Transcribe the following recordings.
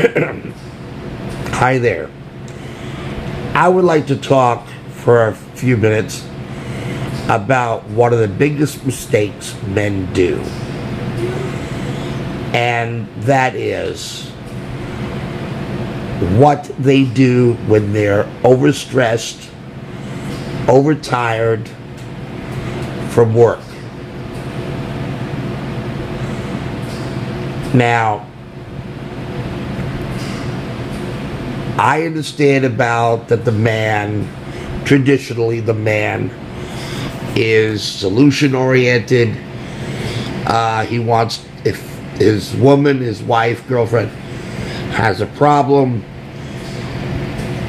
Hi there. I would like to talk for a few minutes about one of the biggest mistakes men do. And that is what they do when they're overstressed, overtired from work. Now, I understand about that the man, traditionally the man, is solution-oriented. He wants, if his woman, his wife, girlfriend has a problem,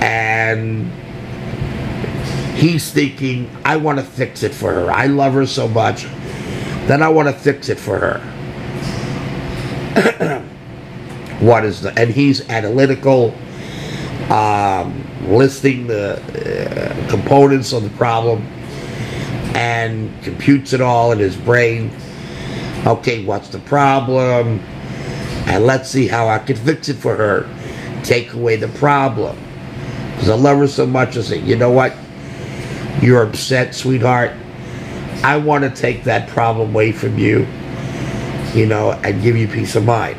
and he's thinking, I want to fix it for her. I love her so much that I want to fix it for her. And he's analytical, listing the components of the problem and computes it all in his brain. Okay, what's the problem? And let's see how I can fix it for her. Take away the problem. Because I love her so much, I say, you know what? You're upset, sweetheart. I want to take that problem away from you, and give you peace of mind.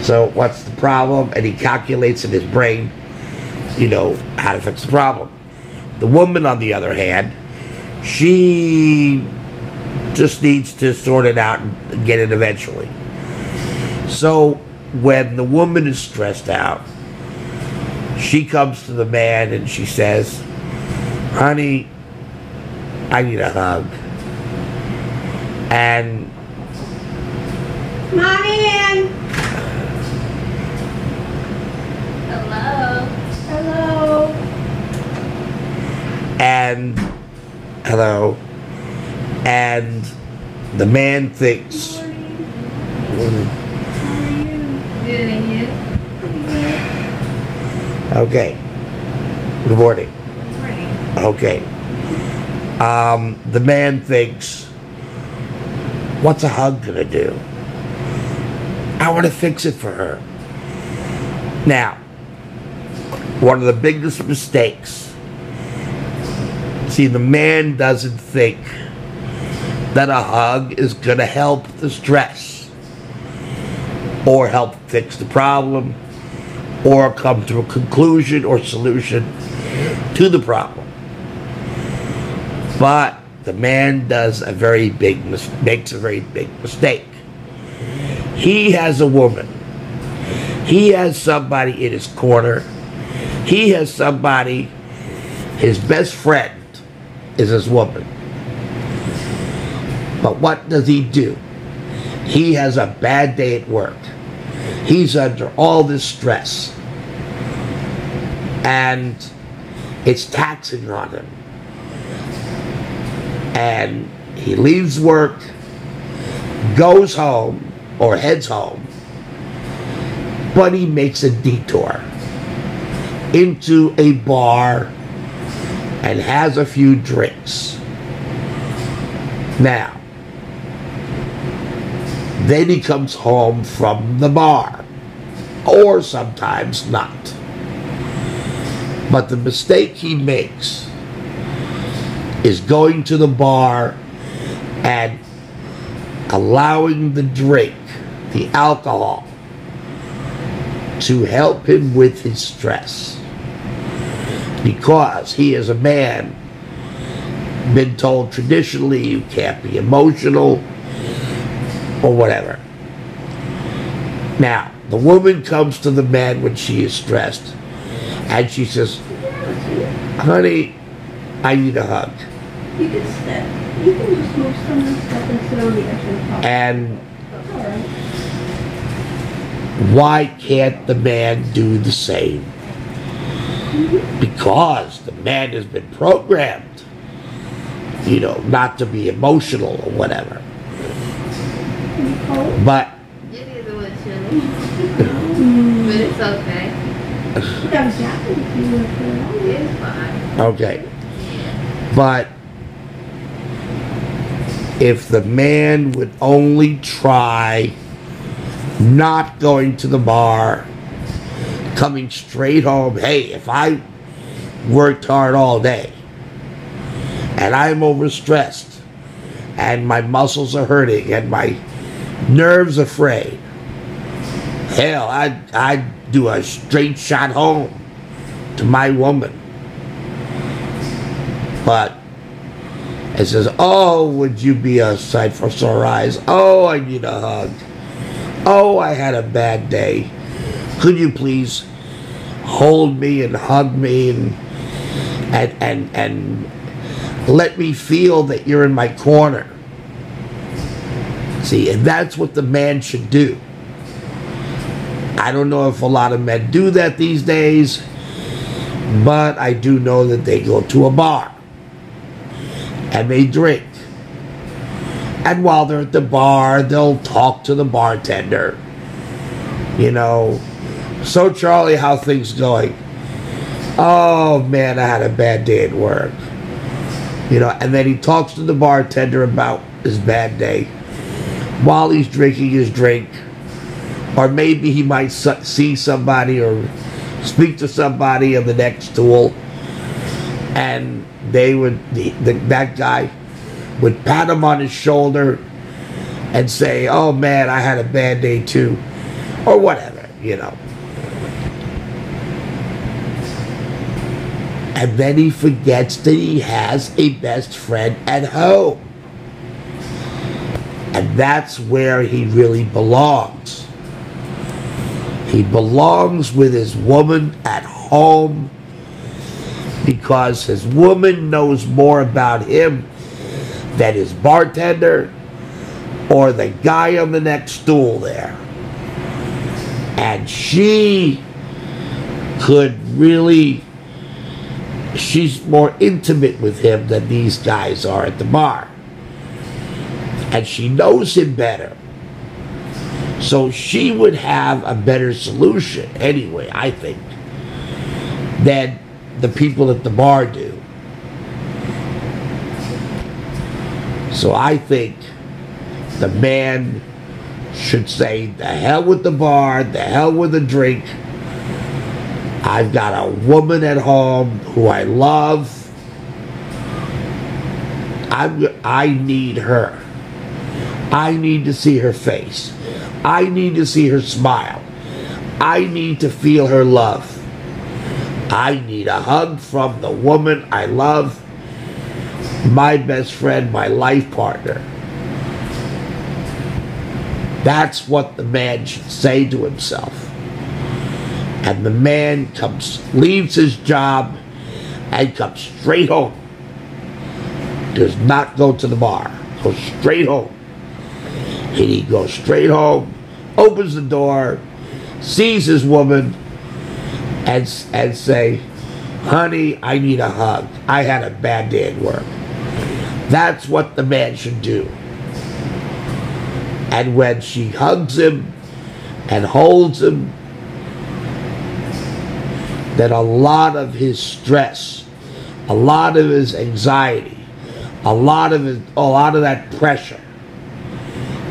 So what's the problem? And he calculates in his brain, how to fix the problem. The woman, on the other hand, she just needs to sort it out and get it eventually. So when the woman is stressed out, she comes to the man and she says, honey, I need a hug. And Mommy Ann. Hello. Hello. And hello. And the man thinks, How are you? Good, and you? okay, good morning. Good morning. Okay. The man thinks, what's a hug gonna do? I want to fix it for her. Now, one of the biggest mistakes, see, the man doesn't think that a hug is gonna help the stress or help fix the problem or come to a conclusion or solution to the problem. But the man makes a very big mistake. He has a woman. He has somebody in his corner. He has somebody, his best friend is his woman. But what does he do? He has a bad day at work. He's under all this stress. And it's taxing on him. And he leaves work, goes home, or heads home, but he makes a detour into a bar and has a few drinks. Now, then he comes home from the bar, or sometimes not. But the mistake he makes is going to the bar and allowing the drink, the alcohol, to help him with his stress. Because he is a man, been told traditionally you can't be emotional or whatever. Now, the woman comes to the man when she is stressed and she says, honey, I need a hug. You can step. You can just move some of the stuff and sit on the edge of the car. And All right. why can't the man do the same? Because the man has been programmed, not to be emotional or whatever. But It is a little chilly. But it's okay. You got a jacket if you want to put it on. It's fine. okay. But if the man would only try not going to the bar coming straight home. Hey, if I worked hard all day and I'm overstressed and my muscles are hurting and my nerves are frayed, hell, I'd do a straight shot home to my woman. But it says, oh, would you be a sight for sore eyes? Oh, I need a hug. Oh, I had a bad day. Could you please hold me and hug me and let me feel that you're in my corner? See, and that's what the man should do. I don't know if a lot of men do that these days, but I do know that they go to a bar and they drink. And while they're at the bar, they'll talk to the bartender. You know, so Charlie, how things going? Oh man, I had a bad day at work. You know, and then he talks to the bartender about his bad day while he's drinking his drink. Or maybe he might see somebody or speak to somebody on the next stool, and they would, that guy would pat him on his shoulder and say, oh man, I had a bad day too, or whatever, you know. And then he forgets that he has a best friend at home. And that's where he really belongs. He belongs with his woman at home because his woman knows more about him than his bartender or the guy on the next stool there. And she could really, she's more intimate with him than these guys are at the bar. And she knows him better. So she would have a better solution anyway, I think, than the people at the bar do. So I think the man should say, the hell with the bar, the hell with the drink. I've got a woman at home who I love. I need her. I need to see her face. I need to see her smile. I need to feel her love. I need a hug from the woman I love, my best friend, my life partner. That's what the man should say to himself. And the man leaves his job and comes straight home. Does not go to the bar. Goes straight home. And he goes straight home, opens the door, sees his woman, and say, honey, I need a hug. I had a bad day at work. That's what the man should do. And when she hugs him and holds him, then a lot of his stress, a lot of his anxiety, a lot of that pressure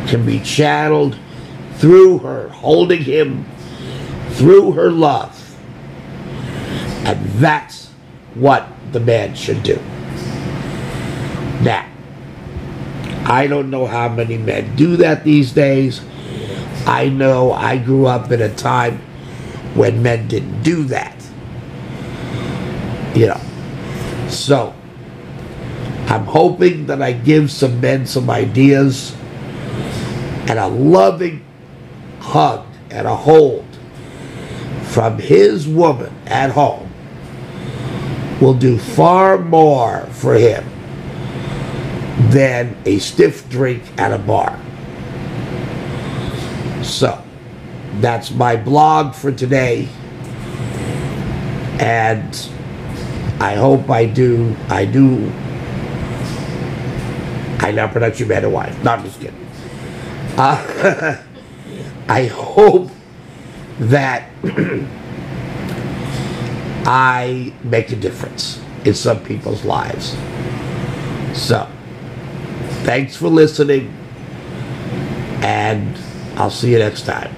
can be channeled through her holding him, through her love. And that's what the man should do. Now, I don't know how many men do that these days. I know I grew up in a time when men didn't do that. You know. So, I'm hoping that I give some men some ideas, and a loving hug and a hold from his woman at home will do far more for him than a stiff drink at a bar. So, that's my blog for today, and I hope I now pronounce you man and wife. No, I'm just kidding. I hope that I make a difference in some people's lives. So, thanks for listening, and I'll see you next time.